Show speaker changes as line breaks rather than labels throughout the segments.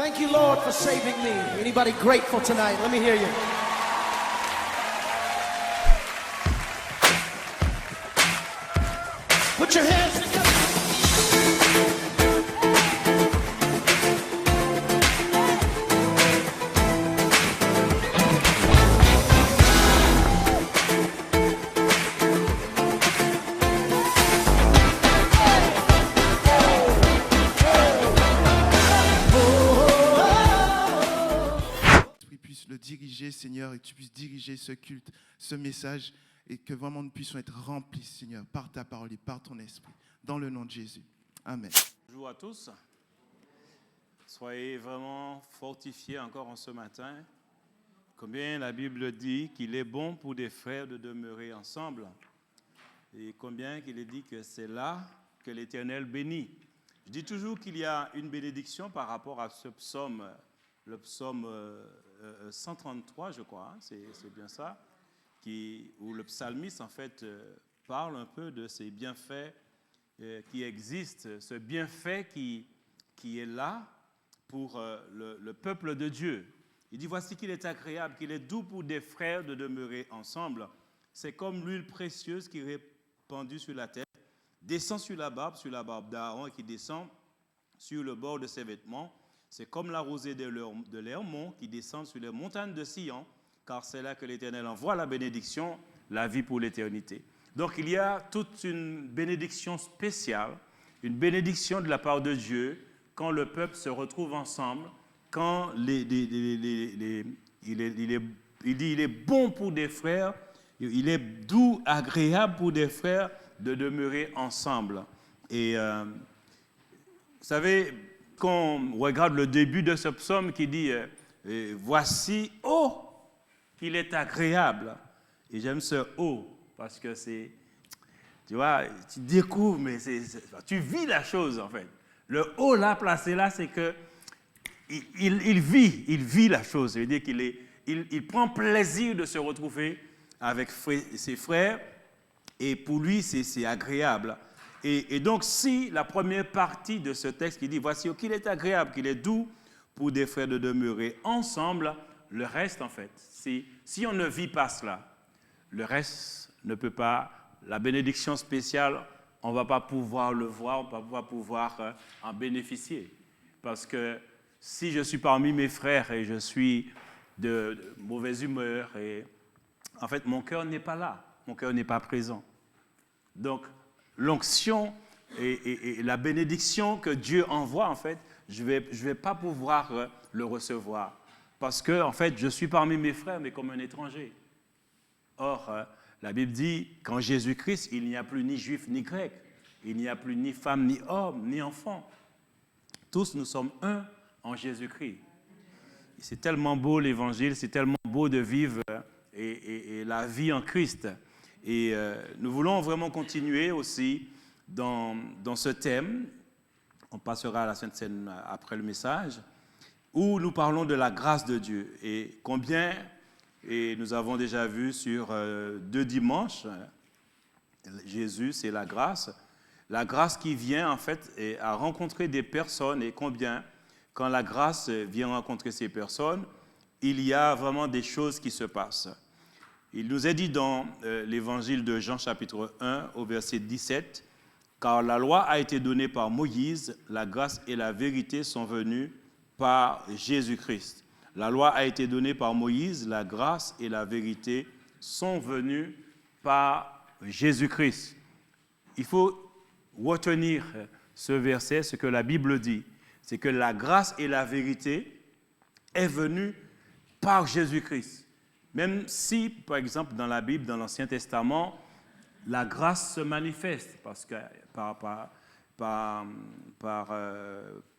Thank you, Lord, for saving me. Anybody grateful tonight? Let me hear you. Put your hands together.
Le diriger, Seigneur, et que tu puisses diriger ce culte, ce message, et que vraiment nous puissions être remplis, Seigneur, par ta parole et par ton esprit, dans le nom de Jésus. Amen.
Bonjour à tous. Soyez vraiment fortifiés encore en ce matin. Combien la Bible dit qu'il est bon pour des frères de demeurer ensemble, et combien qu'il est dit que c'est là que l'Éternel bénit. Je dis toujours qu'il y a une bénédiction par rapport à ce psaume, le psaume 133, je crois, hein, c'est bien ça, où le psalmiste, en fait, parle un peu de ces bienfaits qui existent, ce bienfait qui est là pour le peuple de Dieu. Il dit, voici qu'il est agréable, qu'il est doux pour des frères de demeurer ensemble. C'est comme l'huile précieuse qui est répandue sur la tête, descend sur la barbe d'Aaron et qui descend sur le bord de ses vêtements. C'est comme la rosée de l'Hermon qui descend sur les montagnes de Sion, car c'est là que l'Éternel envoie la bénédiction, la vie pour l'éternité. Donc il y a toute une bénédiction spéciale, une bénédiction de la part de Dieu, quand le peuple se retrouve ensemble, quand il dit il est bon pour des frères, il est doux, agréable pour des frères de demeurer ensemble. Et vous savez, quand on regarde le début de ce psaume qui dit « Voici, oh, qu'il est agréable ». Et j'aime ce « oh » parce que c'est, tu vois, tu découvres, mais tu vis la chose en fait. Le « oh » là, placé là, c'est que il vit la chose. Ça veut dire qu'il prend plaisir de se retrouver avec ses frères et pour lui, c'est agréable. Et donc, si la première partie de ce texte qui dit « Voici qu'il est agréable, qu'il est doux pour des frères de demeurer ensemble », le reste, en fait, si on ne vit pas cela, le reste ne peut pas, la bénédiction spéciale, on ne va pas pouvoir le voir, on ne va pas pouvoir en bénéficier. Parce que si je suis parmi mes frères et je suis de mauvaise humeur, et en fait, mon cœur n'est pas là, mon cœur n'est pas présent. Donc, l'onction et la bénédiction que Dieu envoie, en fait, je vais pas pouvoir le recevoir. Parce que, en fait, je suis parmi mes frères, mais comme un étranger. Or, la Bible dit qu'en Jésus-Christ, il n'y a plus ni juif ni grec. Il n'y a plus ni femme, ni homme, ni enfant. Tous, nous sommes un en Jésus-Christ. Et c'est tellement beau l'Évangile, c'est tellement beau de vivre et la vie en Christ. Et nous voulons vraiment continuer aussi dans ce thème. On passera à la Sainte Seine après le message, où nous parlons de la grâce de Dieu. Et combien, et nous avons déjà vu sur 2 dimanches, Jésus, c'est la grâce. La grâce qui vient en fait à rencontrer des personnes, et combien, quand la grâce vient rencontrer ces personnes, il y a vraiment des choses qui se passent. Il nous est dit dans l'évangile de Jean chapitre 1 au verset 17, « Car la loi a été donnée par Moïse, la grâce et la vérité sont venues par Jésus-Christ. » La loi a été donnée par Moïse, la grâce et la vérité sont venues par Jésus-Christ. Il faut retenir ce verset, ce que la Bible dit, c'est que la grâce et la vérité est venue par Jésus-Christ. Même si, par exemple, dans la Bible, dans l'Ancien Testament, la grâce se manifeste, parce que par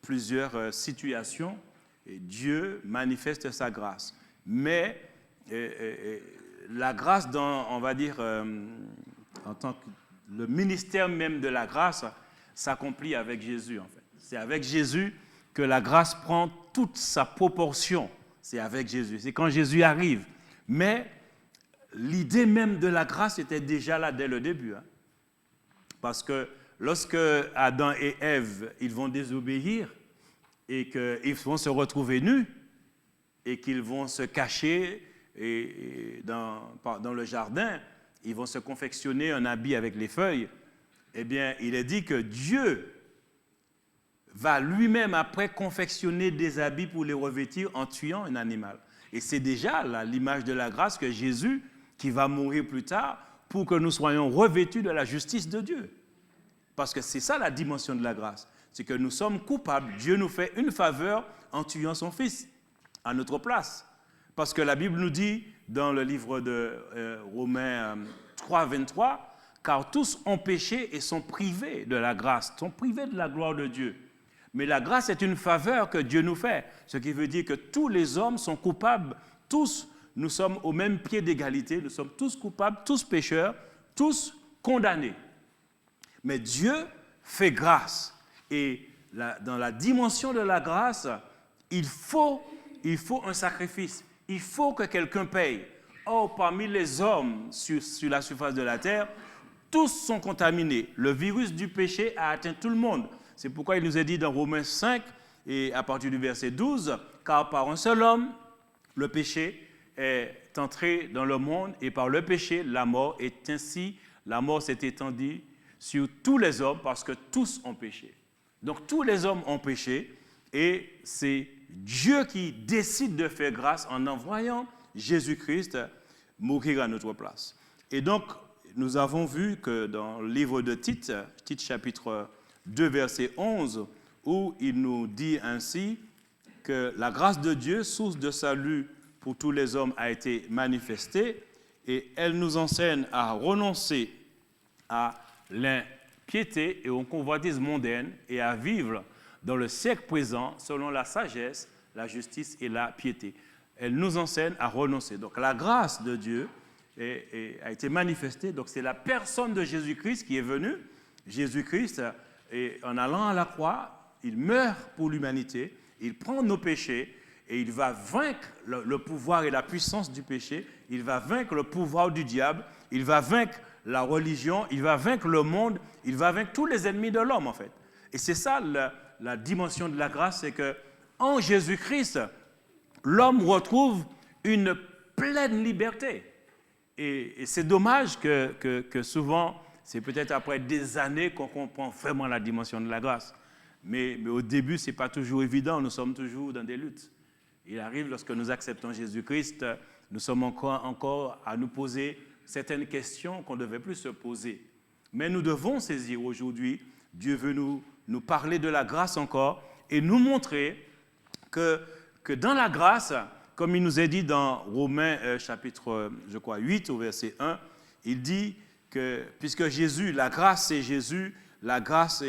plusieurs situations, Dieu manifeste sa grâce. Mais la grâce, on va dire, en tant que le ministère même de la grâce, s'accomplit avec Jésus, en fait. C'est avec Jésus que la grâce prend toute sa proportion. C'est avec Jésus. C'est quand Jésus arrive. Mais l'idée même de la grâce était déjà là dès le début. Hein. Parce que lorsque Adam et Ève, ils vont désobéir, et qu'ils vont se retrouver nus et qu'ils vont se cacher dans le jardin, ils vont se confectionner un habit avec les feuilles, eh bien, il est dit que Dieu va lui-même après confectionner des habits pour les revêtir en tuant un animal. Et c'est déjà là, l'image de la grâce que Jésus, qui va mourir plus tard, pour que nous soyons revêtus de la justice de Dieu. Parce que c'est ça la dimension de la grâce. C'est que nous sommes coupables. Dieu nous fait une faveur en tuant son Fils à notre place. Parce que la Bible nous dit, dans le livre de Romains 3, 23, « Car tous ont péché et sont privés de la grâce, sont privés de la gloire de Dieu. » Mais la grâce est une faveur que Dieu nous fait, ce qui veut dire que tous les hommes sont coupables, tous, nous sommes au même pied d'égalité, nous sommes tous coupables, tous pécheurs, tous condamnés. Mais Dieu fait grâce. Et dans la dimension de la grâce, il faut un sacrifice. Il faut que quelqu'un paye. Or, parmi les hommes sur la surface de la terre, tous sont contaminés. Le virus du péché a atteint tout le monde. C'est pourquoi il nous est dit dans Romains 5, et à partir du verset 12, « Car par un seul homme, le péché est entré dans le monde, et par le péché, la mort est ainsi. La mort s'est étendue sur tous les hommes parce que tous ont péché. » Donc tous les hommes ont péché, et c'est Dieu qui décide de faire grâce en envoyant Jésus-Christ mourir à notre place. Et donc, nous avons vu que dans le livre de Tite, Tite chapitre 2, verset 11, où il nous dit ainsi que la grâce de Dieu, source de salut pour tous les hommes, a été manifestée, et elle nous enseigne à renoncer à l'impiété et aux convoitises mondaines et à vivre dans le siècle présent selon la sagesse, la justice et la piété. Elle nous enseigne à renoncer. Donc la grâce de Dieu a été manifestée. Donc c'est la personne de Jésus-Christ qui est venue. Jésus-Christ, et en allant à la croix, il meurt pour l'humanité, il prend nos péchés et il va vaincre le pouvoir et la puissance du péché, il va vaincre le pouvoir du diable, il va vaincre la religion, il va vaincre le monde, il va vaincre tous les ennemis de l'homme en fait. Et c'est ça la dimension de la grâce, c'est qu'en Jésus-Christ, l'homme retrouve une pleine liberté. Et c'est dommage que souvent, c'est peut-être après des années qu'on comprend vraiment la dimension de la grâce. Mais au début, ce n'est pas toujours évident, nous sommes toujours dans des luttes. Il arrive, lorsque nous acceptons Jésus-Christ, nous sommes encore à nous poser certaines questions qu'on ne devait plus se poser. Mais nous devons saisir aujourd'hui, Dieu veut nous parler de la grâce encore et nous montrer que dans la grâce, comme il nous est dit dans Romains chapitre 8 au verset 1, il dit que puisque Jésus, la grâce c'est Jésus, la grâce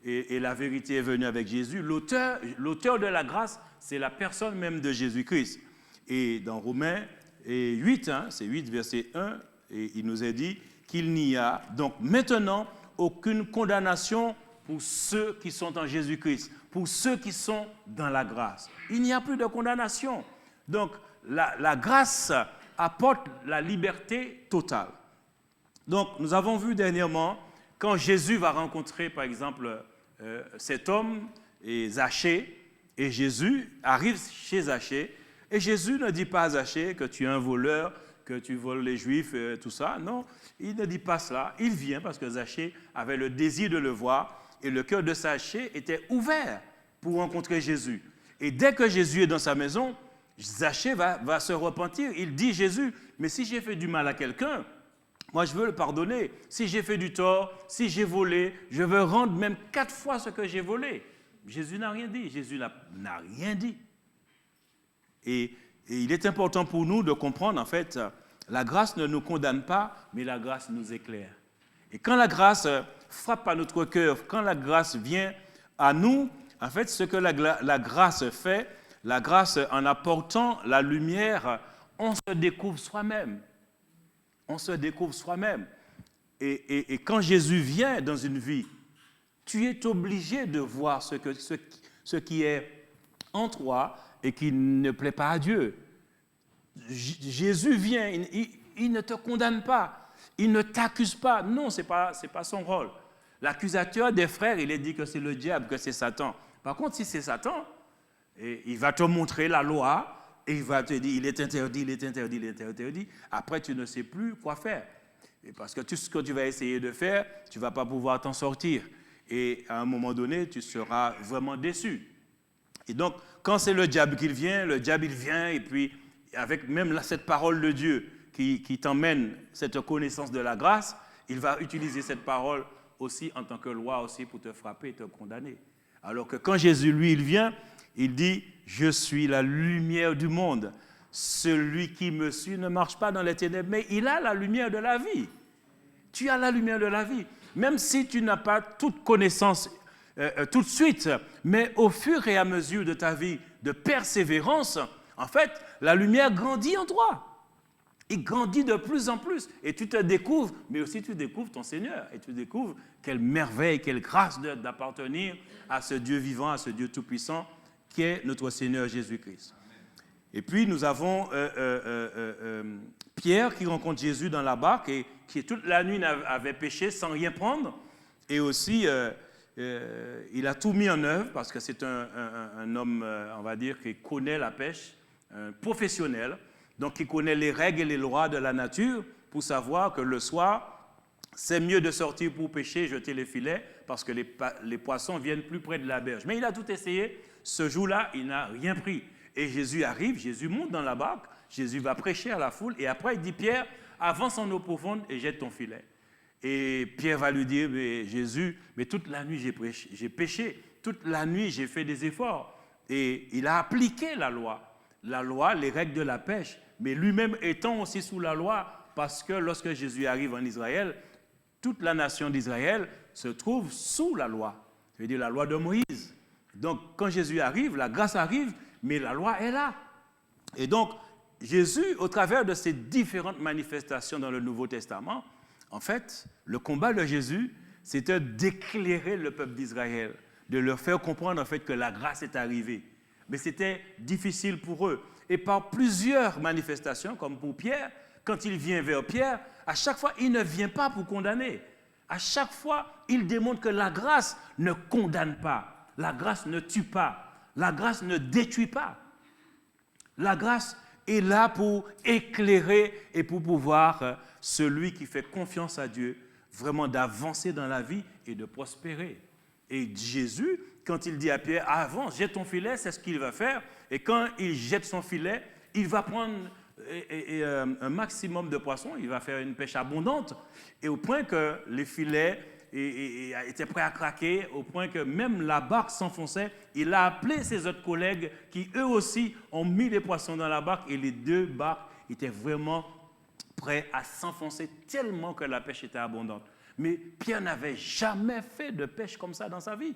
et la vérité est venue avec Jésus, l'auteur de la grâce, c'est la personne même de Jésus-Christ. Et dans Romains 8, c'est 8 verset 1, et il nous est dit qu'il n'y a donc maintenant aucune condamnation pour ceux qui sont en Jésus-Christ, pour ceux qui sont dans la grâce. Il n'y a plus de condamnation. Donc, la grâce apporte la liberté totale. Donc, nous avons vu dernièrement, quand Jésus va rencontrer, par exemple, cet homme, et Zachée, et Jésus arrive chez Zachée, et Jésus ne dit pas à Zachée que tu es un voleur, que tu voles les Juifs, tout ça. Non, il ne dit pas cela. Il vient parce que Zachée avait le désir de le voir, et le cœur de Zachée était ouvert pour rencontrer Jésus. Et dès que Jésus est dans sa maison, Zachée va se repentir. Il dit, Jésus, mais si j'ai fait du mal à quelqu'un, moi je veux le pardonner. Si j'ai fait du tort, si j'ai volé, je veux rendre même 4 fois ce que j'ai volé. Jésus n'a rien dit. Jésus n'a rien dit. Et il est important pour nous de comprendre, en fait, la grâce ne nous condamne pas, mais la grâce nous éclaire. Et quand la grâce frappe à notre cœur, quand la grâce vient à nous, en fait, ce que la grâce fait, la grâce en apportant la lumière, on se découvre soi-même. On se découvre soi-même. Et quand Jésus vient dans une vie, tu es obligé de voir ce qui est en toi et qui ne plaît pas à Dieu. Jésus vient, il ne te condamne pas, il ne t'accuse pas. Non, ce n'est pas son rôle. L'accusateur des frères, il est dit que c'est le diable, que c'est Satan. Par contre, si c'est Satan, Et il va te montrer la loi et il va te dire il est interdit, il est interdit, il est interdit. Après, tu ne sais plus quoi faire. Et parce que tout ce que tu vas essayer de faire, tu ne vas pas pouvoir t'en sortir. Et à un moment donné, tu seras vraiment déçu. Et donc, quand c'est le diable qui vient, et puis avec même cette parole de Dieu qui t'emmène cette connaissance de la grâce, il va utiliser cette parole aussi en tant que loi aussi pour te frapper et te condamner. Alors que quand Jésus, lui, il vient, il dit « Je suis la lumière du monde. Celui qui me suit ne marche pas dans les ténèbres, mais il a la lumière de la vie. » Tu as la lumière de la vie. Même si tu n'as pas toute connaissance tout de suite, mais au fur et à mesure de ta vie de persévérance, en fait, la lumière grandit en toi. Il grandit de plus en plus. Et tu te découvres, mais aussi tu découvres ton Seigneur. Et tu découvres quelle merveille, quelle grâce d'appartenir à ce Dieu vivant, à ce Dieu tout-puissant, qui est notre Seigneur Jésus-Christ. Et puis nous avons Pierre qui rencontre Jésus dans la barque et qui toute la nuit avait pêché sans rien prendre. Et aussi, il a tout mis en œuvre parce que c'est un homme, on va dire, qui connaît la pêche, un professionnel. Donc, il connaît les règles et les lois de la nature pour savoir que le soir, c'est mieux de sortir pour pêcher, jeter les filets, parce que les poissons viennent plus près de la berge. Mais il a tout essayé. Ce jour-là, il n'a rien pris. Et Jésus arrive, Jésus monte dans la barque, Jésus va prêcher à la foule, et après, il dit, Pierre, avance en eau profonde et jette ton filet. Et Pierre va lui dire, mais Jésus, mais toute la nuit, j'ai péché. Toute la nuit, j'ai fait des efforts. Et il a appliqué la loi, les règles de la pêche, mais lui-même étant aussi sous la loi, parce que lorsque Jésus arrive en Israël, toute la nation d'Israël se trouve sous la loi, c'est-à-dire la loi de Moïse. Donc, quand Jésus arrive, la grâce arrive, mais la loi est là. Et donc, Jésus, au travers de ces différentes manifestations dans le Nouveau Testament, en fait, le combat de Jésus, c'était d'éclairer le peuple d'Israël, de leur faire comprendre en fait que la grâce est arrivée. Mais c'était difficile pour eux. Et par plusieurs manifestations, comme pour Pierre, quand il vient vers Pierre, à chaque fois, il ne vient pas pour condamner. À chaque fois, il démontre que la grâce ne condamne pas. La grâce ne tue pas. La grâce ne détruit pas. La grâce est là pour éclairer et pour pouvoir, celui qui fait confiance à Dieu, vraiment d'avancer dans la vie et de prospérer. Et Jésus, quand il dit à Pierre, avance, jette ton filet, c'est ce qu'il va faire. Et quand il jette son filet, il va prendre un maximum de poissons, il va faire une pêche abondante, et au point que les filets étaient prêts à craquer, au point que même la barque s'enfonçait. Il a appelé ses autres collègues qui, eux aussi, ont mis les poissons dans la barque, et les deux barques étaient vraiment prêts à s'enfoncer tellement que la pêche était abondante. Mais Pierre n'avait jamais fait de pêche comme ça dans sa vie.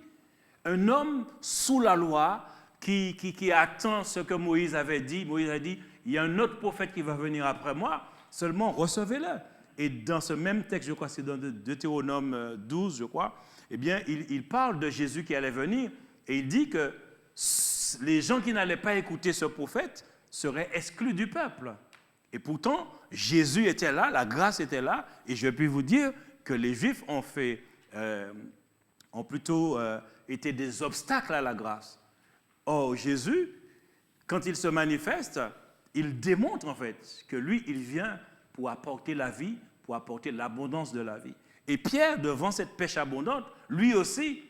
Un homme sous la loi qui attend ce que Moïse avait dit. Moïse a dit, il y a un autre prophète qui va venir après moi, seulement recevez-le. Et dans ce même texte, je crois, c'est dans Deutéronome 12, je crois, eh bien, il parle de Jésus qui allait venir, et il dit que les gens qui n'allaient pas écouter ce prophète seraient exclus du peuple. Et pourtant, Jésus était là, la grâce était là, et je puis vous dire que les Juifs ont plutôt été des obstacles à la grâce. Or, Jésus, quand il se manifeste, il démontre en fait que lui, il vient pour apporter la vie, pour apporter l'abondance de la vie. Et Pierre, devant cette pêche abondante, lui aussi,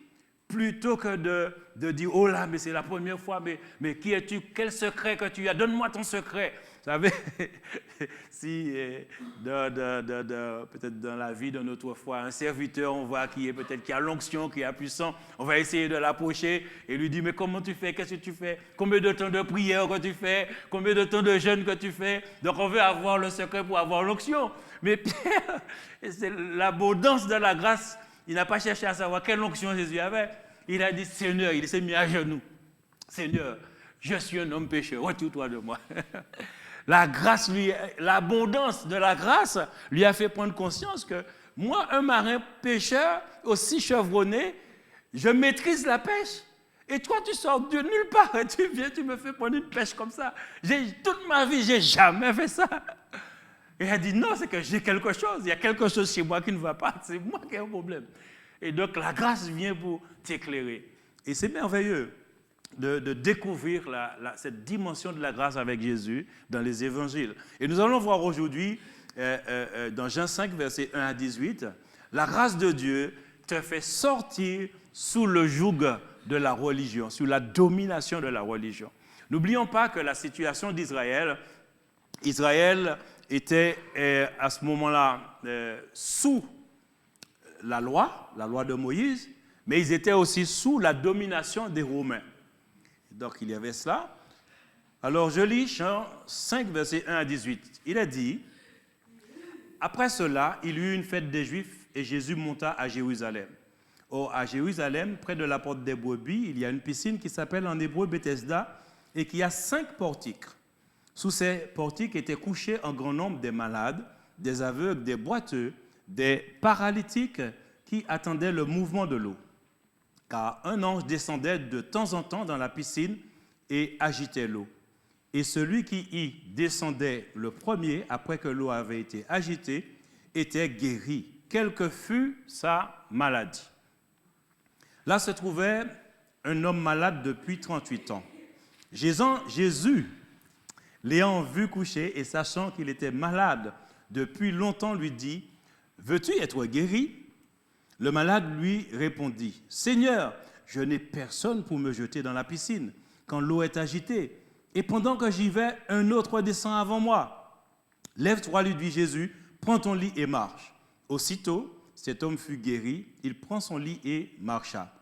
plutôt que de dire « Oh là, mais c'est la première fois, mais qui es-tu? Quel secret que tu as? Donne-moi ton secret !» Vous savez, si peut-être dans la vie de notre foi, un serviteur, on voit qui a l'onction, qui a puissance, on va essayer de l'approcher et lui dire « Mais comment tu fais? Qu'est-ce que tu fais? Combien de temps de prière que tu fais? Combien de temps de jeûne que tu fais ?» Donc on veut avoir le secret pour avoir l'onction. Mais Pierre, c'est l'abondance de la grâce. Il n'a pas cherché à savoir quelle onction Jésus avait. Il a dit, Seigneur, il s'est mis à genoux. Seigneur, je suis un homme pécheur, retire-toi de moi. La grâce, l'abondance de la grâce lui a fait prendre conscience que moi, un marin pêcheur aussi chevronné, je maîtrise la pêche. Et toi, tu sors de nulle part et tu viens, tu me fais prendre une pêche comme ça. Toute ma vie, je n'ai jamais fait ça. Et elle a dit, non, c'est que j'ai quelque chose. Il y a quelque chose chez moi qui ne va pas. C'est moi qui ai un problème. Et donc, la grâce vient pour t'éclairer. Et c'est merveilleux. de découvrir cette dimension de la grâce avec Jésus dans les évangiles. Et nous allons voir aujourd'hui, dans Jean 5, versets 1 à 18, la grâce de Dieu te fait sortir sous le joug de la religion, sous la domination de la religion. N'oublions pas que la situation d'Israël, Israël était à ce moment-là sous la loi de Moïse, mais ils étaient aussi sous la domination des Romains. Donc il y avait cela. Alors je lis Jean 5, versets 1 à 18. Il est dit, après cela, il y eut une fête des Juifs et Jésus monta à Jérusalem. Or, à Jérusalem, près de la porte des brebis, il y a une piscine qui s'appelle en hébreu Bethesda et qui a 5 portiques. Sous ces portiques étaient couchés en grand nombre des malades, des aveugles, des boiteux, des paralytiques qui attendaient le mouvement de l'eau. Car un ange descendait de temps en temps dans la piscine et agitait l'eau. Et celui qui y descendait le premier, après que l'eau avait été agitée, était guéri, quelle que fût sa maladie. Là se trouvait un homme malade depuis 38 ans. Jésus, l'ayant vu coucher et sachant qu'il était malade depuis longtemps, lui dit, « Veux-tu être guéri ?» Le malade lui répondit, « Seigneur, je n'ai personne pour me jeter dans la piscine quand l'eau est agitée. Et pendant que j'y vais, un autre descend avant moi. Lève-toi, lui dit Jésus, prends ton lit et marche. » Aussitôt, cet homme fut guéri, il prend son lit et marcha.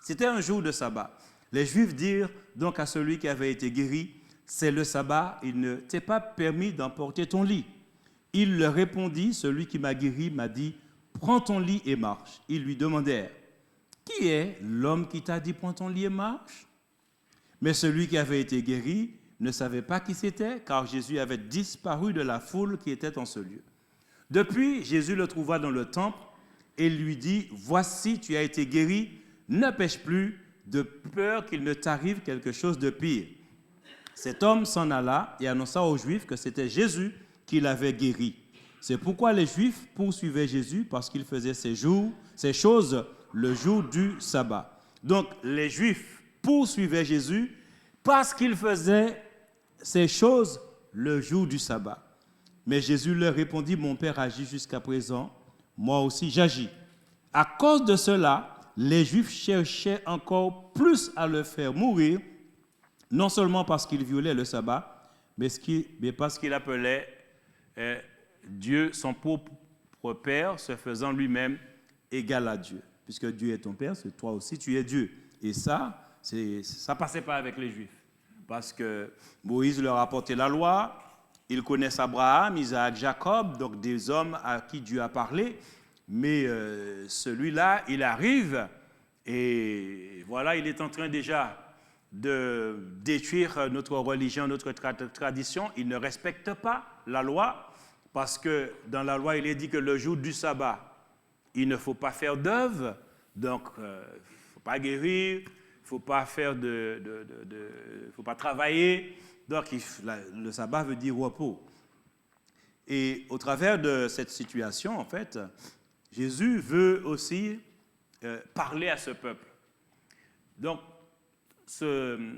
C'était un jour de sabbat. Les Juifs dirent donc à celui qui avait été guéri, « C'est le sabbat, il ne t'est pas permis d'emporter ton lit. » Il leur répondit, « Celui qui m'a guéri m'a dit, prends ton lit et marche. » Ils lui demandèrent, « Qui est l'homme qui t'a dit, prends ton lit et marche ?» Mais celui qui avait été guéri ne savait pas qui c'était, car Jésus avait disparu de la foule qui était en ce lieu. Depuis, Jésus le trouva dans le temple et lui dit, « Voici, tu as été guéri, ne pêche plus, de peur qu'il ne t'arrive quelque chose de pire. » Cet homme s'en alla et annonça aux Juifs que c'était Jésus qui l'avait guéri. C'est pourquoi les Juifs poursuivaient Jésus, parce qu'il faisait ces choses le jour du sabbat. Donc, les Juifs poursuivaient Jésus parce qu'il faisait ces choses le jour du sabbat. Mais Jésus leur répondit, « Mon Père agit jusqu'à présent, moi aussi j'agis. » À cause de cela, les Juifs cherchaient encore plus à le faire mourir, non seulement parce qu'il violait le sabbat, mais parce qu'il appelait Dieu son propre Père, se faisant lui-même égal à Dieu. Puisque Dieu est ton Père, c'est toi aussi, tu es Dieu. Et ça ne passait pas avec les Juifs. Parce que Moïse leur a apporté la loi, ils connaissent Abraham, Isaac, Jacob, donc des hommes à qui Dieu a parlé. Mais celui-là, il arrive et voilà, il est en train déjà de détruire notre religion, notre tradition. Il ne respecte pas la loi parce que dans la loi, il est dit que le jour du sabbat, il ne faut pas faire d'œuvre, donc il ne faut pas guérir, il ne faut pas faire faut pas travailler. Donc le sabbat veut dire repos. Et au travers de cette situation, en fait, Jésus veut aussi parler à ce peuple. Donc, ce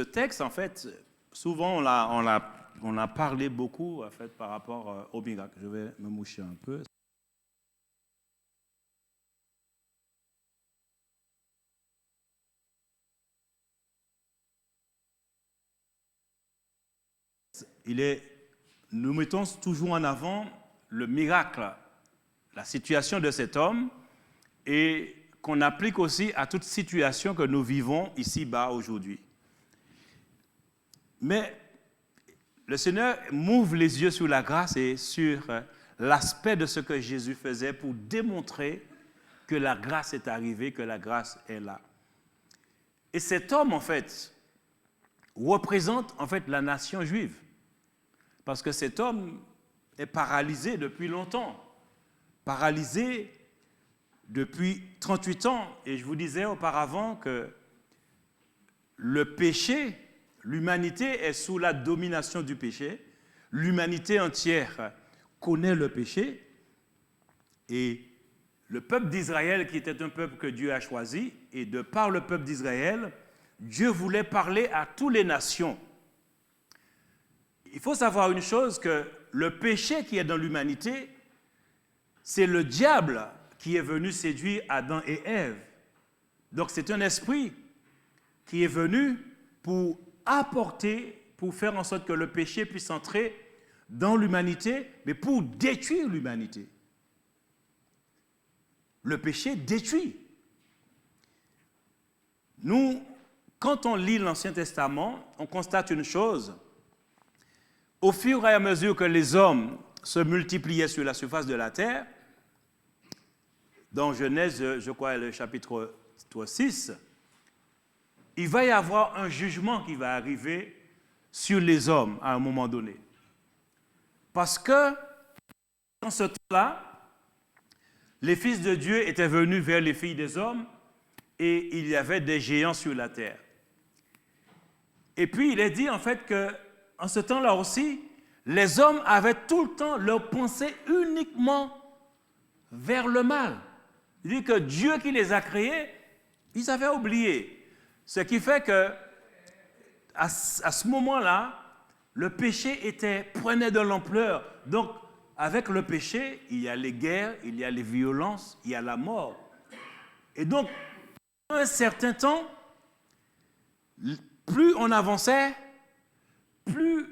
texte, en fait, souvent on a parlé beaucoup en fait, par rapport au miracle. Je vais me moucher un peu. Nous mettons toujours en avant le miracle, la situation de cet homme, et qu'on applique aussi à toute situation que nous vivons ici-bas aujourd'hui. Mais le Seigneur m'ouvre les yeux sur la grâce et sur l'aspect de ce que Jésus faisait pour démontrer que la grâce est arrivée, que la grâce est là. Et cet homme, en fait, représente en fait la nation juive. Parce que cet homme est paralysé depuis longtemps. Paralysé depuis 38 ans. Et je vous disais auparavant que le péché, l'humanité est sous la domination du péché. L'humanité entière connaît le péché. Et le peuple d'Israël qui était un peuple que Dieu a choisi, et de par le peuple d'Israël, Dieu voulait parler à toutes les nations. Il faut savoir une chose, que le péché qui est dans l'humanité, c'est le diable qui est venu séduire Adam et Ève. Donc c'est un esprit qui est venu pour apporter, pour faire en sorte que le péché puisse entrer dans l'humanité, mais pour détruire l'humanité. Le péché détruit. Nous, quand on lit l'Ancien Testament, on constate une chose. Au fur et à mesure que les hommes se multipliaient sur la surface de la terre, dans Genèse, je crois, le chapitre 6, il va y avoir un jugement qui va arriver sur les hommes à un moment donné. Parce que, dans ce temps-là, les fils de Dieu étaient venus vers les filles des hommes et il y avait des géants sur la terre. Et puis, il est dit en fait qu'en ce temps-là aussi, les hommes avaient tout le temps leur pensée uniquement vers le mal. Il dit que Dieu qui les a créés, ils avaient oublié. Ce qui fait que, à ce moment-là, le péché prenait de l'ampleur. Donc, avec le péché, il y a les guerres, il y a les violences, il y a la mort. Et donc, un certain temps, plus on avançait, plus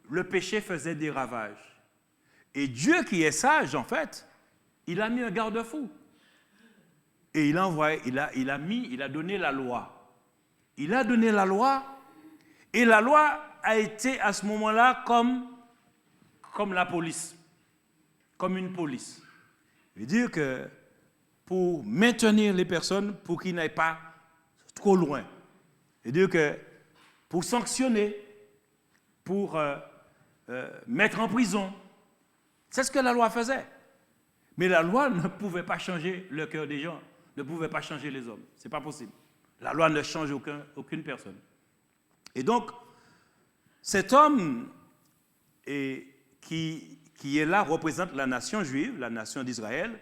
le péché faisait des ravages. Et Dieu qui est sage, en fait, il a mis un garde-fou. Et il a donné la loi. Il a donné la loi, et la loi a été à ce moment-là comme la police, comme une police. Je veux dire que pour maintenir les personnes, pour qu'ils n'aillent pas trop loin. Je veux dire que pour sanctionner, pour mettre en prison, c'est ce que la loi faisait. Mais la loi ne pouvait pas changer le cœur des gens, ne pouvait pas changer les hommes. Ce n'est pas possible. La loi ne change aucune personne. Et donc, cet homme qui est là représente la nation juive, la nation d'Israël,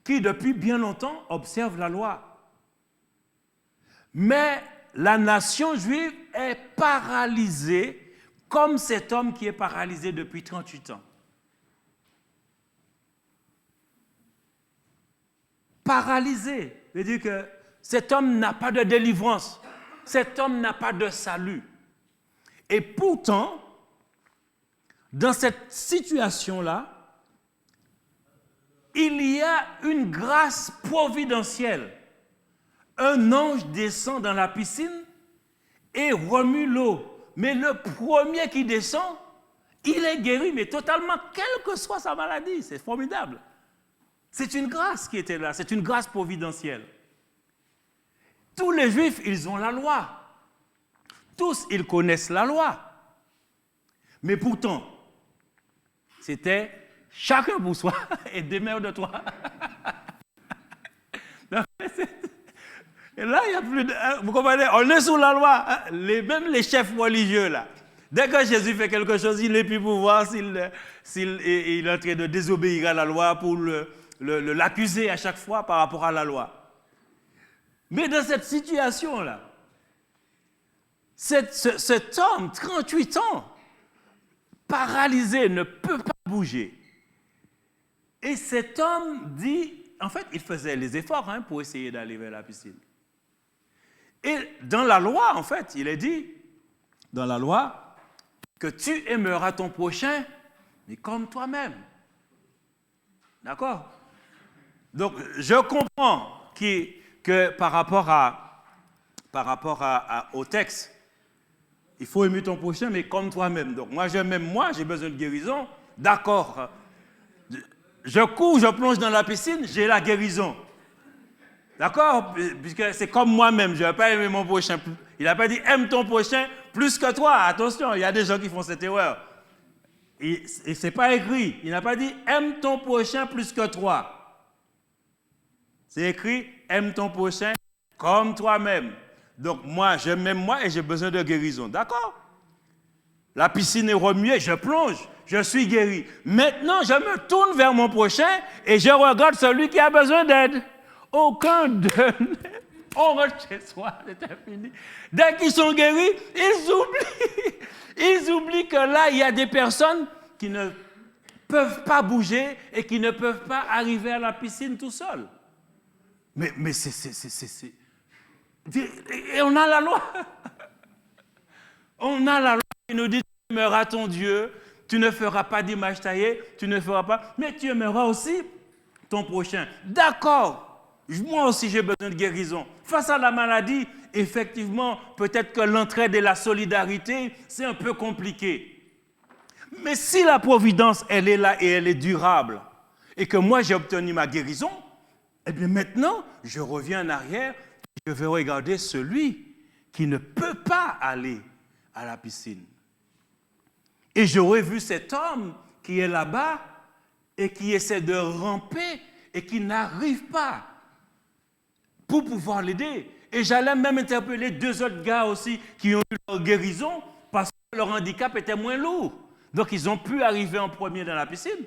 qui depuis bien longtemps observe la loi. Mais la nation juive est paralysée comme cet homme qui est paralysé depuis 38 ans. Paralysé, veut dire que cet homme n'a pas de délivrance, cet homme n'a pas de salut. Et pourtant, dans cette situation-là, il y a une grâce providentielle. Un ange descend dans la piscine et remue l'eau. Mais le premier qui descend, il est guéri, mais totalement, quelle que soit sa maladie. C'est formidable. C'est une grâce qui était là, c'est une grâce providentielle. Tous les Juifs, ils ont la loi. Tous, ils connaissent la loi. Mais pourtant, c'était chacun pour soi et démerde-toi. Et là, il n'y a plus de... Vous comprenez? On est sous la loi. Même les chefs religieux, là. Dès que Jésus fait quelque chose, il n'est plus pour voir s'il est en train de désobéir à la loi pour l'accuser à chaque fois par rapport à la loi. Mais dans cette situation-là, cet homme, 38 ans, paralysé, ne peut pas bouger. Et cet homme dit, en fait, il faisait les efforts pour essayer d'aller vers la piscine. Et dans la loi, en fait, il est dit, dans la loi, que tu aimeras ton prochain, mais comme toi-même. D'accord? Donc, je comprends que par rapport au texte, il faut aimer ton prochain, mais comme toi-même. Donc, moi, j'ai besoin de guérison. D'accord. Je cours, je plonge dans la piscine, j'ai la guérison. D'accord? Puisque c'est comme moi-même, je ne vais pas aimer mon prochain. Il n'a pas dit aime ton prochain plus que toi. Attention, il y a des gens qui font cette erreur. Et ce n'est pas écrit. Il n'a pas dit aime ton prochain plus que toi. C'est écrit aime ton prochain comme toi-même. Donc moi, je m'aime moi et j'ai besoin de guérison. D'accord? La piscine est remuée, je plonge, je suis guéri. Maintenant, je me tourne vers mon prochain et je regarde celui qui a besoin d'aide. Aucun d'eux. On rentre chez soi, c'est fini. Dès qu'ils sont guéris, ils oublient que là, il y a des personnes qui ne peuvent pas bouger et qui ne peuvent pas arriver à la piscine tout seuls. Mais c'est... Et on a la loi. On a la loi qui nous dit, tu aimeras ton Dieu, tu ne feras pas d'image taillée, tu ne feras pas... Mais tu aimeras aussi ton prochain. D'accord. Moi aussi, j'ai besoin de guérison. Face à la maladie, effectivement, peut-être que l'entraide et la solidarité, c'est un peu compliqué. Mais si la providence, elle est là et elle est durable, et que moi, j'ai obtenu ma guérison, eh bien maintenant, je reviens en arrière, je vais regarder celui qui ne peut pas aller à la piscine. Et j'aurais vu cet homme qui est là-bas et qui essaie de ramper et qui n'arrive pas pour pouvoir l'aider. Et j'allais même interpeller 2 autres gars aussi qui ont eu leur guérison parce que leur handicap était moins lourd. Donc, ils ont pu arriver en premier dans la piscine.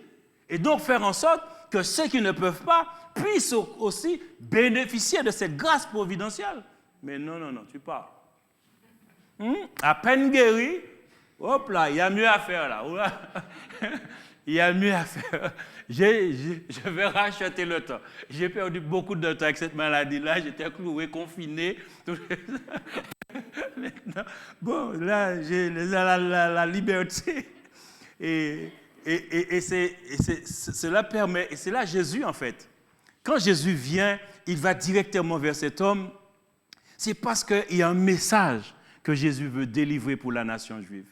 Et donc, faire en sorte que ceux qui ne peuvent pas puissent aussi bénéficier de cette grâce providentielle. Mais non, tu parles. À peine guéri, hop là, il y a mieux à faire là. Il y a mieux à faire. Je vais racheter le temps. J'ai perdu beaucoup de temps avec cette maladie-là. J'étais cloué, confiné. Maintenant, bon, là, j'ai la liberté. Et cela permet, et c'est là Jésus en fait. Quand Jésus vient, il va directement vers cet homme. C'est parce qu'il y a un message que Jésus veut délivrer pour la nation juive.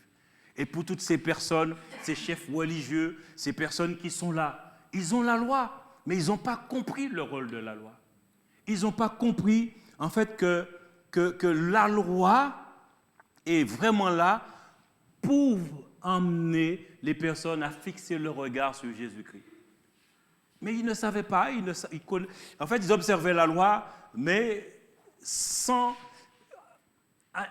Et pour toutes ces personnes, ces chefs religieux, ces personnes qui sont là, ils ont la loi, mais ils n'ont pas compris le rôle de la loi. Ils n'ont pas compris, en fait, que la loi est vraiment là pour emmener les personnes à fixer le regard sur Jésus-Christ. Mais ils ne savaient pas, en fait, ils observaient la loi, mais sans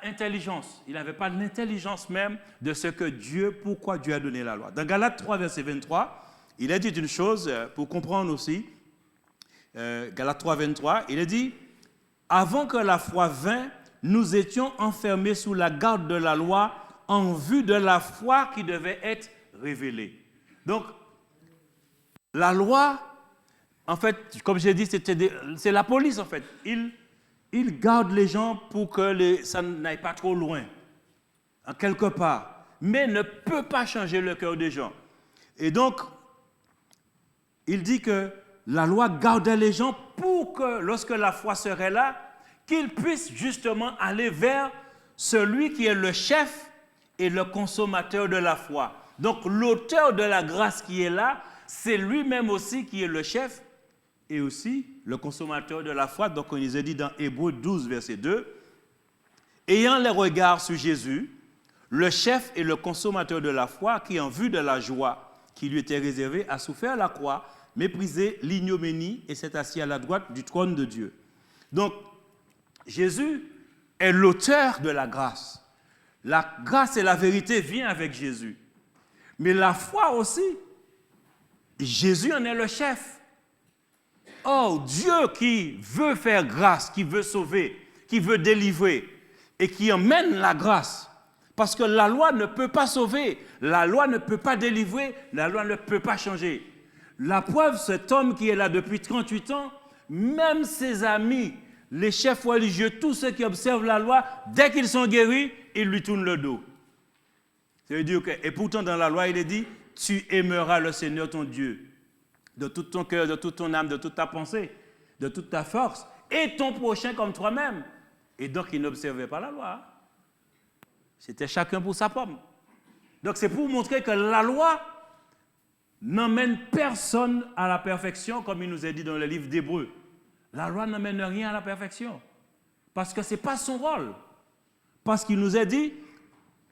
intelligence. Il n'avait pas l'intelligence même de ce que pourquoi Dieu a donné la loi. Dans Galates 3, verset 23, il a dit une chose pour comprendre aussi. Galates 3, 23, il a dit « Avant que la foi vînt, nous étions enfermés sous la garde de la loi en vue de la foi qui devait être révélée. » Donc, la loi, en fait, comme j'ai dit, c'est la police en fait. Il garde les gens pour que ça n'aille pas trop loin, en quelque part, mais ne peut pas changer le cœur des gens. Et donc, il dit que la loi gardait les gens pour que, lorsque la foi serait là, qu'ils puissent justement aller vers celui qui est le chef et le consommateur de la foi. Donc, l'auteur de la grâce qui est là, c'est lui-même aussi qui est le chef et aussi le consommateur de la foi. Donc, on nous a dit dans Hébreux 12, verset 2, « Ayant les regards sur Jésus, le chef et le consommateur de la foi, qui, en vue de la joie qui lui était réservée, a souffert la croix, méprisé l'ignominie et s'est assis à la droite du trône de Dieu. » Donc, Jésus est l'auteur de la grâce. La grâce et la vérité viennent avec Jésus. Mais la foi aussi, Jésus en est le chef. Or, Dieu qui veut faire grâce, qui veut sauver, qui veut délivrer et qui emmène la grâce, parce que la loi ne peut pas sauver, la loi ne peut pas délivrer, la loi ne peut pas changer. La preuve, cet homme qui est là depuis 38 ans, même ses amis, les chefs religieux, tous ceux qui observent la loi, dès qu'ils sont guéris, ils lui tournent le dos. Ça veut dire que, et pourtant dans la loi, il est dit, tu aimeras le Seigneur ton Dieu de tout ton cœur, de toute ton âme, de toute ta pensée, de toute ta force, et ton prochain comme toi-même. Et donc, ils n'observaient pas la loi. C'était chacun pour sa pomme. Donc, c'est pour montrer que la loi n'emmène personne à la perfection, comme il nous est dit dans le livre d'Hébreux. La loi n'emmène rien à la perfection, parce que ce n'est pas son rôle. Parce qu'il nous est dit,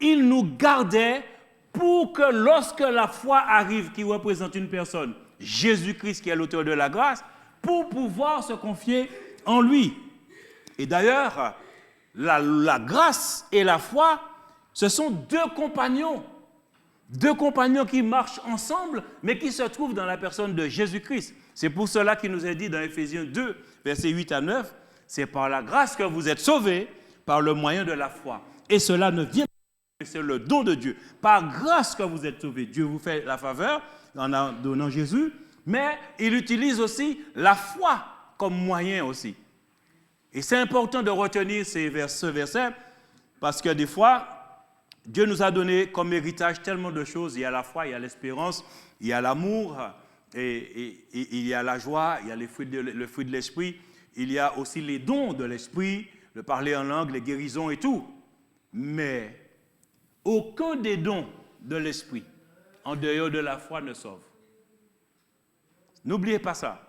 il nous gardait pour que lorsque la foi arrive, qui représente une personne, Jésus-Christ qui est l'auteur de la grâce, pour pouvoir se confier en lui. Et d'ailleurs, la grâce et la foi Ce sont deux compagnons qui marchent ensemble, mais qui se trouvent dans la personne de Jésus-Christ. C'est pour cela qu'il nous est dit dans Éphésiens 2, versets 8 à 9, c'est par la grâce que vous êtes sauvés, par le moyen de la foi. Et cela ne vient pas, c'est le don de Dieu. Par grâce que vous êtes sauvés. Dieu vous fait la faveur en donnant Jésus, mais il utilise aussi la foi comme moyen aussi. Et c'est important de retenir ce verset, parce que des fois, Dieu nous a donné comme héritage tellement de choses. Il y a la foi, il y a l'espérance, il y a l'amour, et il y a la joie, il y a le fruit de l'esprit, il y a aussi les dons de l'esprit, le parler en langue, les guérisons et tout. Mais aucun des dons de l'esprit, en dehors de la foi, ne sauve. N'oubliez pas ça.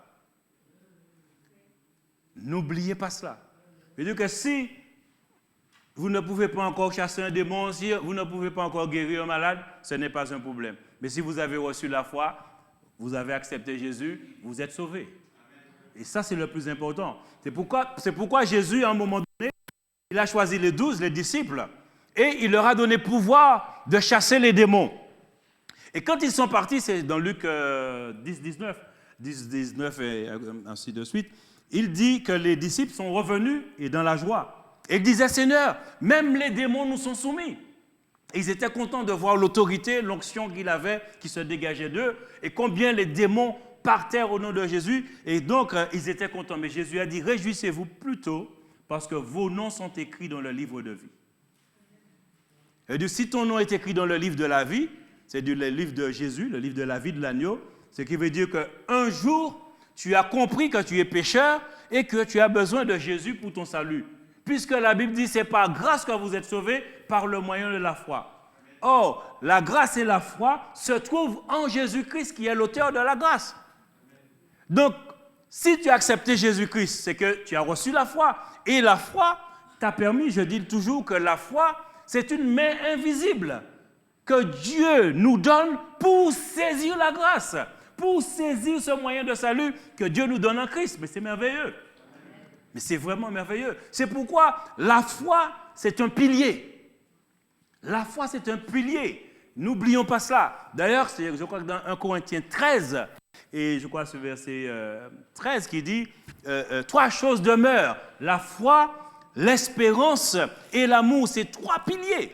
N'oubliez pas cela. C'est-à-dire que si vous ne pouvez pas encore chasser un démon, si vous ne pouvez pas encore guérir un malade, ce n'est pas un problème. Mais si vous avez reçu la foi, vous avez accepté Jésus, vous êtes sauvés. Et ça, c'est le plus important. C'est pourquoi Jésus, à un moment donné, il a choisi les 12, les disciples, et il leur a donné pouvoir de chasser les démons. Et quand ils sont partis, c'est dans Luc 10, 19 et ainsi de suite, il dit que les disciples sont revenus et dans la joie. Et ils disaient, Seigneur, même les démons nous sont soumis. Et ils étaient contents de voir l'autorité, l'onction qu'il avait, qui se dégageait d'eux, et combien les démons partaient au nom de Jésus. Et donc, ils étaient contents. Mais Jésus a dit, réjouissez-vous plutôt, parce que vos noms sont écrits dans le livre de vie. Et donc, si ton nom est écrit dans le livre de la vie, c'est le livre de Jésus, le livre de la vie de l'agneau, ce qui veut dire qu'un jour, tu as compris que tu es pécheur et que tu as besoin de Jésus pour ton salut. Puisque la Bible dit, c'est par grâce que vous êtes sauvés par le moyen de la foi. Or, la grâce et la foi se trouvent en Jésus-Christ qui est l'auteur de la grâce. Donc, si tu as accepté Jésus-Christ, c'est que tu as reçu la foi. Et la foi t'a permis, je dis toujours que la foi, c'est une main invisible que Dieu nous donne pour saisir la grâce, pour saisir ce moyen de salut que Dieu nous donne en Christ. Mais c'est merveilleux. Mais c'est vraiment merveilleux. C'est pourquoi la foi, c'est un pilier. La foi, c'est un pilier. N'oublions pas cela. D'ailleurs, je crois que dans 1 Corinthiens 13, et je crois ce verset 13 qui dit trois choses demeurent, la foi, l'espérance et l'amour. C'est trois piliers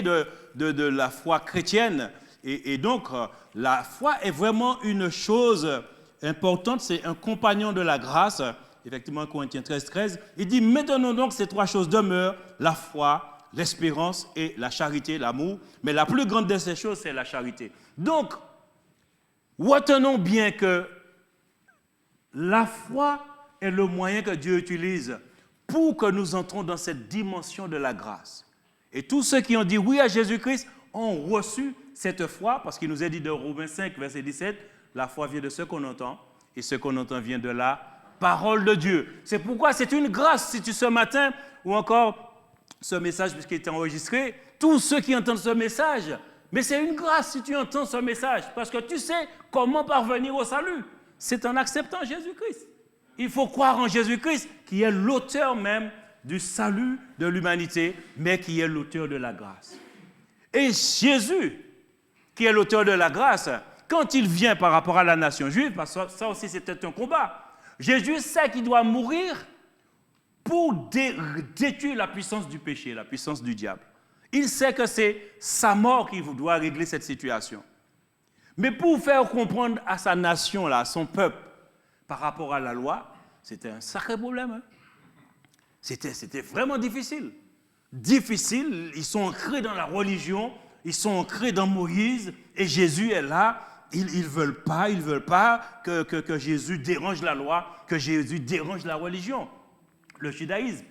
de la foi chrétienne. Et donc, la foi est vraiment une chose importante, c'est un compagnon de la grâce. Effectivement, Corinthiens 13, il dit, maintenant donc ces trois choses demeurent, la foi, l'espérance et la charité, l'amour. Mais la plus grande de ces choses, c'est la charité. Donc, retenons bien que la foi est le moyen que Dieu utilise pour que nous entrons dans cette dimension de la grâce. Et tous ceux qui ont dit oui à Jésus-Christ ont reçu cette foi, parce qu'il nous est dit dans Romains 5, verset 17, la foi vient de ce qu'on entend, et ce qu'on entend vient de la parole de Dieu. C'est pourquoi c'est une grâce si tu ce matin, ou encore ce message puisqu'il était enregistré, tous ceux qui entendent ce message, mais c'est une grâce si tu entends ce message, parce que tu sais comment parvenir au salut. C'est en acceptant Jésus-Christ. Il faut croire en Jésus-Christ, qui est l'auteur même du salut de l'humanité, mais qui est l'auteur de la grâce. Et Jésus, qui est l'auteur de la grâce, quand il vient par rapport à la nation juive, parce que ça aussi c'était un combat, Jésus sait qu'il doit mourir pour détruire la puissance du péché, la puissance du diable. Il sait que c'est sa mort qui doit régler cette situation. Mais pour faire comprendre à sa nation, là, à son peuple, par rapport à la loi, c'était un sacré problème. Hein? C'était vraiment difficile. Difficile, ils sont ancrés dans la religion, ils sont ancrés dans Moïse, et Jésus est là. Ils ne veulent pas que Jésus dérange la loi, que Jésus dérange la religion, le judaïsme.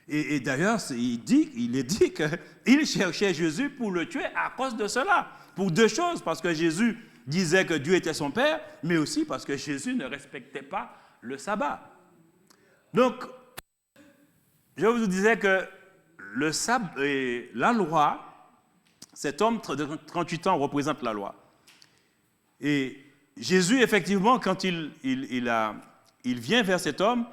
Et d'ailleurs, il est dit qu'il cherchait Jésus pour le tuer à cause de cela. Pour deux choses, parce que Jésus disait que Dieu était son Père, mais aussi parce que Jésus ne respectait pas le sabbat. Donc, je vous disais que le sabbat et la loi, cet homme de 38 ans représente la loi. Et Jésus, effectivement, quand il vient vers cet homme,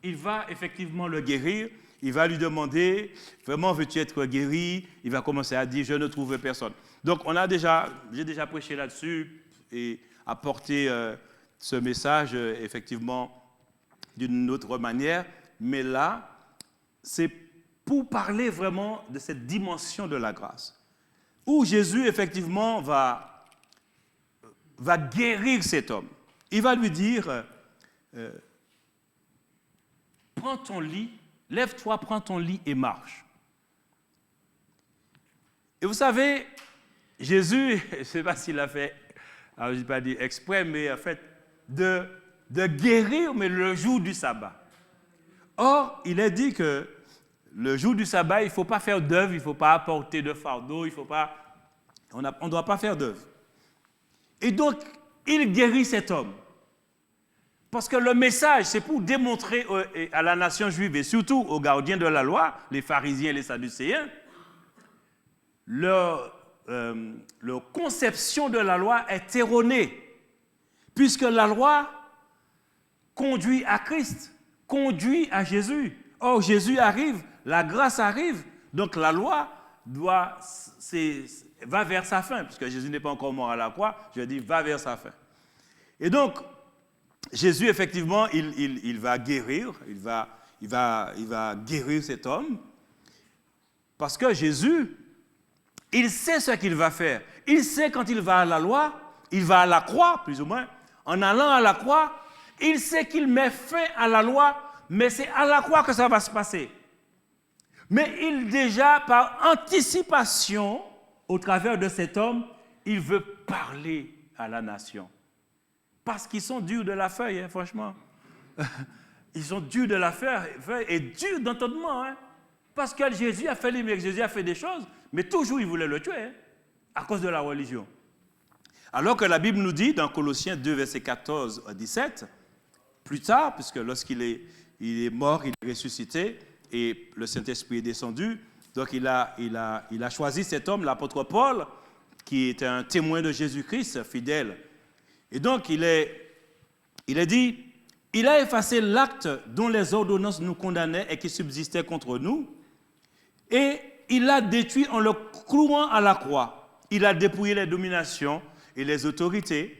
il va effectivement le guérir. il va lui demander, vraiment veux-tu être guéri? Il va commencer à dire, je ne trouve personne. Donc j'ai déjà prêché là-dessus et apporté ce message effectivement d'une autre manière. Mais là, c'est pour parler vraiment de cette dimension de la grâce, où Jésus effectivement va guérir cet homme. Il va lui dire, prends ton lit, lève-toi, prends ton lit et marche. Et vous savez, Jésus, je ne sais pas s'il a fait, alors je ne vais pas dire exprès, mais en fait, de guérir, mais le jour du sabbat. Or, il est dit que le jour du sabbat, il ne faut pas faire d'œuvre, il ne faut pas apporter de fardeau, on ne doit pas faire d'œuvre. Et donc, il guérit cet homme. Parce que le message, c'est pour démontrer à la nation juive et surtout aux gardiens de la loi, les pharisiens et les sadducéens, leur conception de la loi est erronée. Puisque la loi conduit à Christ, conduit à Jésus. Or, Jésus arrive, la grâce arrive, donc la loi va vers sa fin, puisque Jésus n'est pas encore mort à la croix, je dis va vers sa fin. Et donc, Jésus, effectivement, il va guérir, il va guérir cet homme, parce que Jésus, il sait ce qu'il va faire. Il sait quand il va à la loi, il va à la croix, plus ou moins. En allant à la croix, il sait qu'il met fin à la loi, mais c'est à la croix que ça va se passer. Mais il déjà, par anticipation, au travers de cet homme, il veut parler à la nation. Parce qu'ils sont durs de la feuille, hein, franchement. Ils sont durs de la feuille et durs d'entendement. Hein. Parce que Jésus a fait les miracles, Jésus a fait des choses, mais toujours il voulait le tuer, hein, à cause de la religion. Alors que la Bible nous dit, dans Colossiens 2, versets 14 à 17, plus tard, puisque lorsqu'il est mort, il est ressuscité, et le Saint-Esprit est descendu, donc il a choisi cet homme, l'apôtre Paul, qui était un témoin de Jésus-Christ, fidèle. Et donc, il est dit, il a effacé l'acte dont les ordonnances nous condamnaient et qui subsistait contre nous, et il l'a détruit en le clouant à la croix. Il a dépouillé les dominations et les autorités,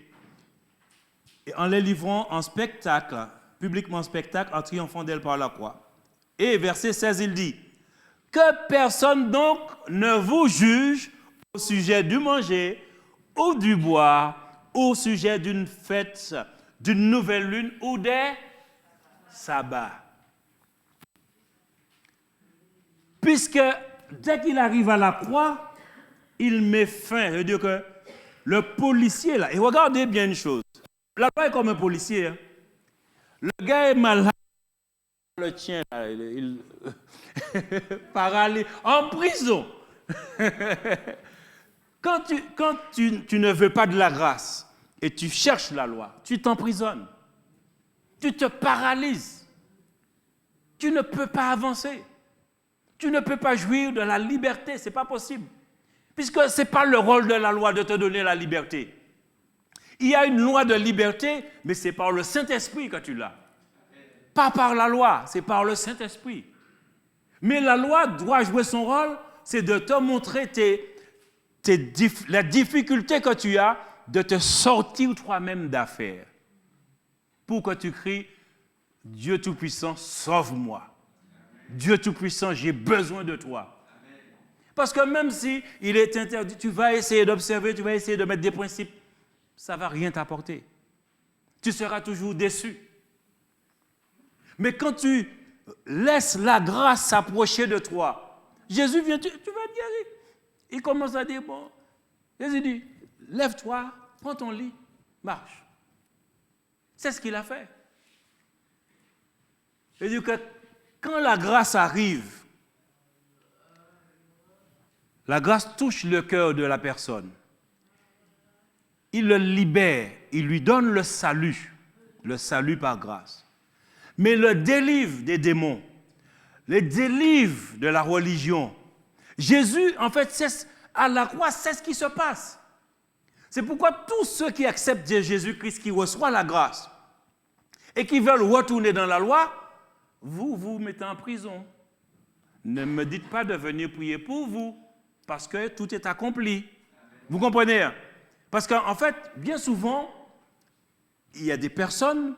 et en les livrant en spectacle, publiquement en spectacle, en triomphant d'elles par la croix. Et verset 16, il dit, « Que personne donc ne vous juge au sujet du manger ou du boire, au sujet d'une fête, d'une nouvelle lune ou des sabbats. » Puisque dès qu'il arrive à la croix, il met fin. C'est-à-dire que le policier, là, et regardez bien une chose, la loi est comme un policier. Hein. Le gars est malade, le tien, là, il paralysé, en prison. Quand tu ne veux pas de la grâce et tu cherches la loi, tu t'emprisonnes, tu te paralyses, tu ne peux pas avancer, tu ne peux pas jouir de la liberté, ce n'est pas possible, puisque ce n'est pas le rôle de la loi de te donner la liberté. Il y a une loi de liberté, mais c'est par le Saint-Esprit que tu l'as. Pas par la loi, c'est par le Saint-Esprit. Mais la loi doit jouer son rôle, c'est de te montrer la difficulté que tu as de te sortir toi-même d'affaires pour que tu cries « Dieu Tout-Puissant, sauve-moi. Dieu Tout-Puissant, j'ai besoin de toi. » Parce que même si il est interdit, tu vas essayer d'observer, tu vas essayer de mettre des principes, ça ne va rien t'apporter. Tu seras toujours déçu. Mais quand tu laisses la grâce s'approcher de toi, Jésus vient, tu vas être guéri. Il commence à dire, bon, Jésus dit, lève-toi, prends ton lit, marche. C'est ce qu'il a fait. Il dit que quand la grâce arrive, la grâce touche le cœur de la personne. Il le libère, il lui donne le salut par grâce. Mais le délivre des démons, le délivre de la religion. Jésus, en fait, à la croix, c'est ce qui se passe. C'est pourquoi tous ceux qui acceptent Jésus-Christ, qui reçoivent la grâce, et qui veulent retourner dans la loi, vous mettez en prison. ne me dites pas de venir prier pour vous, parce que tout est accompli. Vous comprenez? Parce qu'en fait, bien souvent, il y a des personnes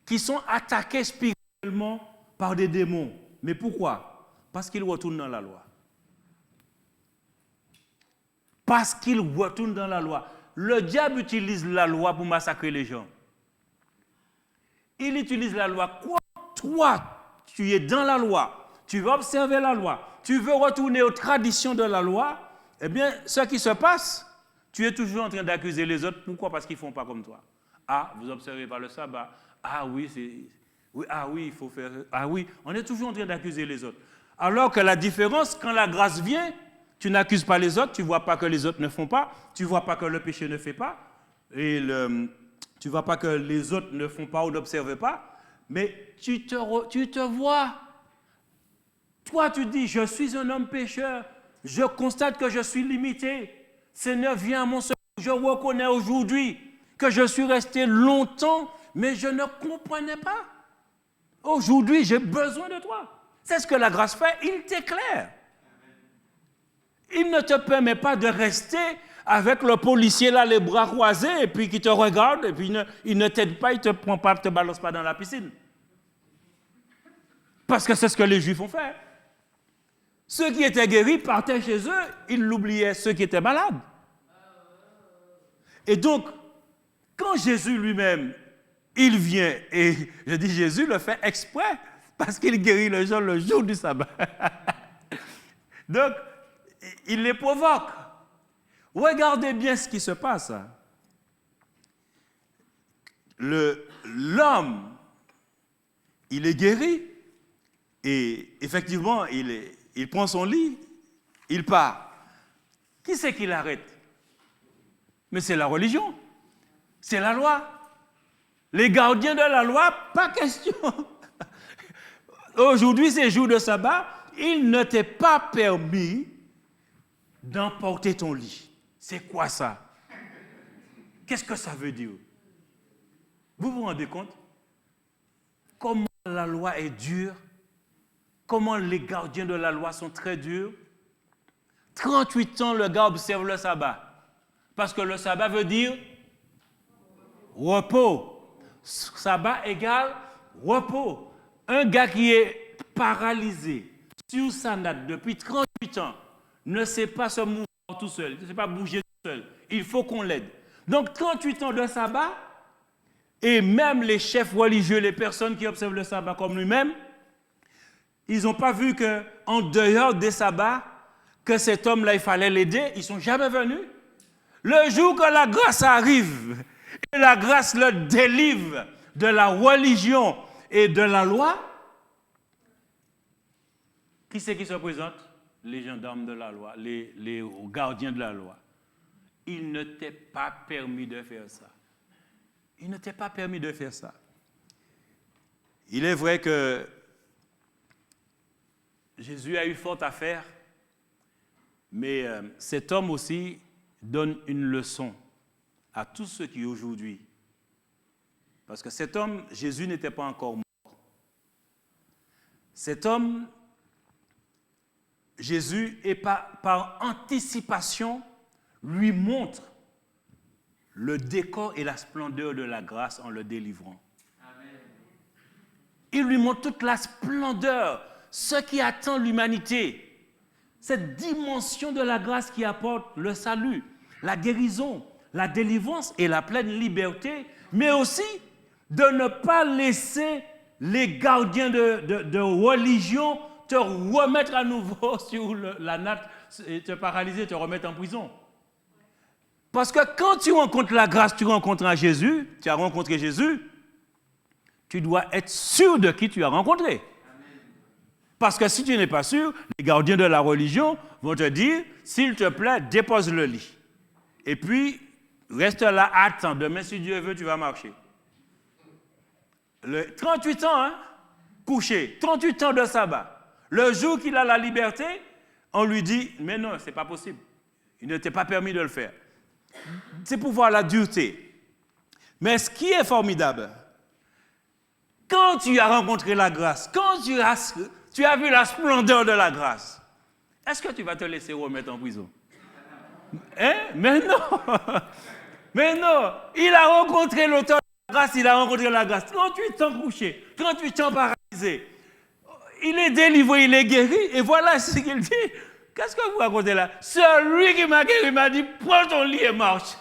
qui sont attaquées spirituellement par des démons. Mais pourquoi? Parce qu'ils retournent dans la loi. Parce qu'ils retournent dans la loi. Le diable utilise la loi pour massacrer les gens. Il utilise la loi. Quoi? Toi, tu es dans la loi. Tu veux observer la loi. Tu veux retourner aux traditions de la loi. Eh bien, ce qui se passe, tu es toujours en train d'accuser les autres. Pourquoi? Parce qu'ils ne font pas comme toi. Ah, vous n'observez pas le sabbat. Ah oui, il faut faire... Ah oui, on est toujours en train d'accuser les autres. Alors que la différence, quand la grâce vient, tu n'accuses pas les autres, tu ne vois pas que les autres ne font pas, tu ne vois pas que le péché ne fait pas, et tu ne vois pas que les autres ne font pas ou n'observent pas, mais tu te vois. Toi, tu dis, je suis un homme pécheur, je constate que je suis limité. Seigneur, viens à mon secours. Je reconnais aujourd'hui que je suis resté longtemps, mais je ne comprenais pas. Aujourd'hui, j'ai besoin de toi. C'est ce que la grâce fait, il t'éclaire. Il ne te permet pas de rester avec le policier là, les bras croisés, et puis qui te regarde, et puis il ne t'aide pas, il ne te prend pas, ne te balance pas dans la piscine. Parce que c'est ce que les Juifs ont fait. Ceux qui étaient guéris partaient chez eux, ils l'oubliaient, ceux qui étaient malades. Et donc, quand Jésus lui-même, il vient, et je dis Jésus le fait exprès, parce qu'il guérit les gens le jour du sabbat. Donc, il les provoque. Regardez bien ce qui se passe. L'homme, il est guéri, et effectivement, il prend son lit, il part. Qui c'est qui l'arrête? Mais c'est la religion, c'est la loi. Les gardiens de la loi, pas question. Aujourd'hui, c'est jour de sabbat, il ne t'est pas permis d'emporter ton lit. C'est quoi ça? Qu'est-ce que ça veut dire? Vous vous rendez compte? Comment la loi est dure? Comment les gardiens de la loi sont très durs? 38 ans, le gars observe le sabbat. Parce que le sabbat veut dire repos. Sabbat égale repos. Un gars qui est paralysé sur sa natte depuis 38 ans ne sait pas se mouvoir tout seul, ne sait pas bouger tout seul. Il faut qu'on l'aide. Donc 38 ans de sabbat, et même les chefs religieux, les personnes qui observent le sabbat comme lui-même, ils n'ont pas vu qu'en dehors des sabbats, que cet homme-là, il fallait l'aider. Ils ne sont jamais venus. Le jour que la grâce arrive, et la grâce le délivre de la religion et de la loi, qui c'est qui se présente? Les gendarmes de la loi, les gardiens de la loi. Il ne t'est pas permis de faire ça. Il ne t'est pas permis de faire ça. Il est vrai que Jésus a eu fort à faire, mais cet homme aussi donne une leçon à tous ceux qui aujourd'hui, parce que cet homme, Jésus n'était pas encore mort. Cet homme, Jésus, et par anticipation, lui montre le décor et la splendeur de la grâce en le délivrant. Amen. Il lui montre toute la splendeur, ce qui attend l'humanité, cette dimension de la grâce qui apporte le salut, la guérison, la délivrance et la pleine liberté, mais aussi de ne pas laisser les gardiens de religion te remettre à nouveau sur la natte, te paralyser, te remettre en prison. Parce que quand tu rencontres la grâce, tu rencontres Jésus, tu as rencontré Jésus, tu dois être sûr de qui tu as rencontré. Parce que si tu n'es pas sûr, les gardiens de la religion vont te dire, s'il te plaît, dépose le lit. Et puis, reste là, attends, demain, si Dieu veut, tu vas marcher. 38 ans, hein, couché, 38 ans de sabbat. Le jour qu'il a la liberté, on lui dit, mais non, ce n'est pas possible. Il ne t'est pas permis de le faire. C'est pour voir la dureté. Mais ce qui est formidable, quand tu as rencontré la grâce, quand tu as Tu as vu la splendeur de la grâce. Est-ce que tu vas te laisser remettre en prison? Hein? Mais non. Mais non. Il a rencontré l'auteur de la grâce, il a rencontré la grâce. 38 ans couché, 38 ans paralysé. Il est délivré, il est guéri. Et voilà ce qu'il dit. Qu'est-ce que vous racontez là? Celui qui m'a guéri m'a dit, prends ton lit et marche.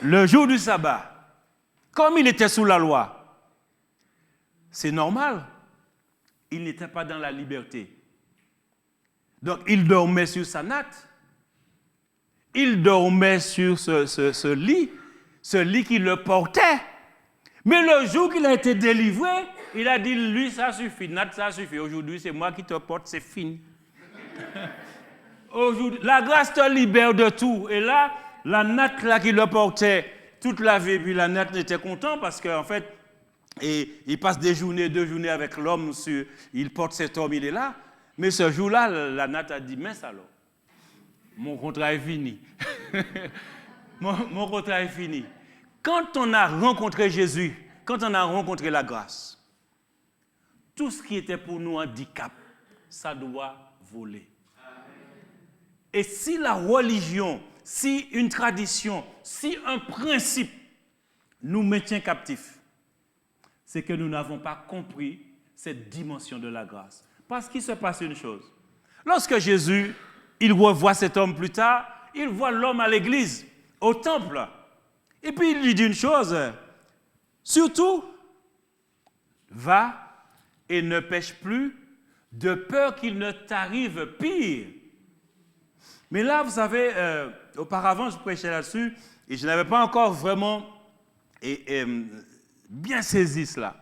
Le jour du sabbat, comme il était sous la loi, c'est normal. Il n'était pas dans la liberté. Donc, il dormait sur sa natte. Il dormait sur ce lit qui le portait. Mais le jour qu'il a été délivré, il a dit, lui, ça suffit, natte, ça suffit. Aujourd'hui, c'est moi qui te porte, c'est fini. Aujourd'hui, la grâce te libère de tout. Et là, la natte là qui le portait toute la vie, puis la natte était content parce qu'en fait, il passe des journées, 2 journées avec l'homme, il porte cet homme, il est là. Mais ce jour-là, la natte a dit, mince alors, mon contrat est fini. mon contrat est fini. Quand on a rencontré Jésus, quand on a rencontré la grâce, tout ce qui était pour nous handicap, ça doit voler. Et si la religion, si une tradition, si un principe nous maintient captifs, c'est que nous n'avons pas compris cette dimension de la grâce. Parce qu'il se passe une chose. Lorsque Jésus, il revoit cet homme plus tard, il voit l'homme à l'église, au temple. Et puis il lui dit une chose, surtout, va et ne pêche plus, de peur qu'il ne t'arrive pire. Mais là, vous savez, auparavant, je prêchais là-dessus, et je n'avais pas encore vraiment bien saisi cela.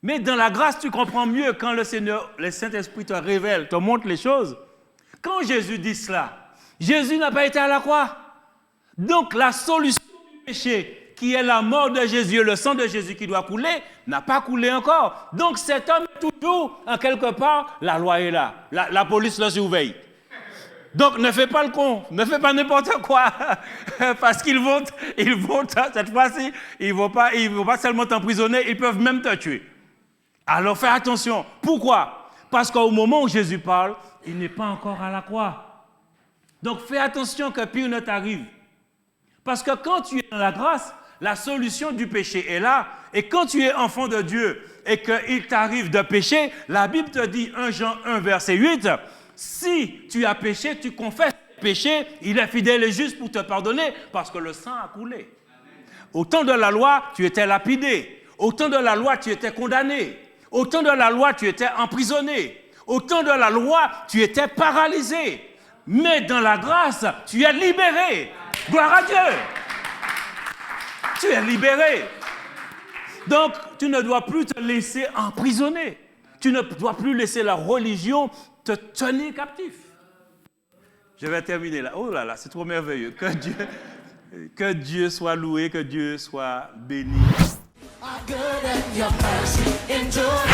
Mais dans la grâce, tu comprends mieux quand le Seigneur, le Saint-Esprit te révèle, te montre les choses. Quand Jésus dit cela, Jésus n'a pas été à la croix. Donc la solution du péché, qui est la mort de Jésus, le sang de Jésus qui doit couler, n'a pas coulé encore. Donc cet homme est toujours, en quelque part, la loi est là. La police le surveille. Donc ne fais pas le con, ne fais pas n'importe quoi, parce qu'ils vont cette fois-ci, ils vont pas seulement t'emprisonner, ils peuvent même te tuer. Alors fais attention. Pourquoi? Parce qu'au moment où Jésus parle, il n'est pas encore à la croix. Donc fais attention que pire ne t'arrive. Parce que quand tu es dans la grâce, la solution du péché est là. Et quand tu es enfant de Dieu et qu'il t'arrive de pécher, la Bible te dit, 1 Jean 1, verset 8, si tu as péché, tu confesses tes péchés, il est fidèle et juste pour te pardonner parce que le sang a coulé. Au temps de la loi, tu étais lapidé. Au temps de la loi, tu étais condamné. Au temps de la loi, tu étais emprisonné. Au temps de la loi, tu étais paralysé. Mais dans la grâce, tu es libéré. Gloire à Dieu. Tu es libéré. Donc, tu ne dois plus te laisser emprisonner. Tu ne dois plus laisser la religion te tenir captif. Je vais terminer là. Oh là là, c'est trop merveilleux. Que Dieu soit loué, que Dieu soit béni.
Good and your mercy endure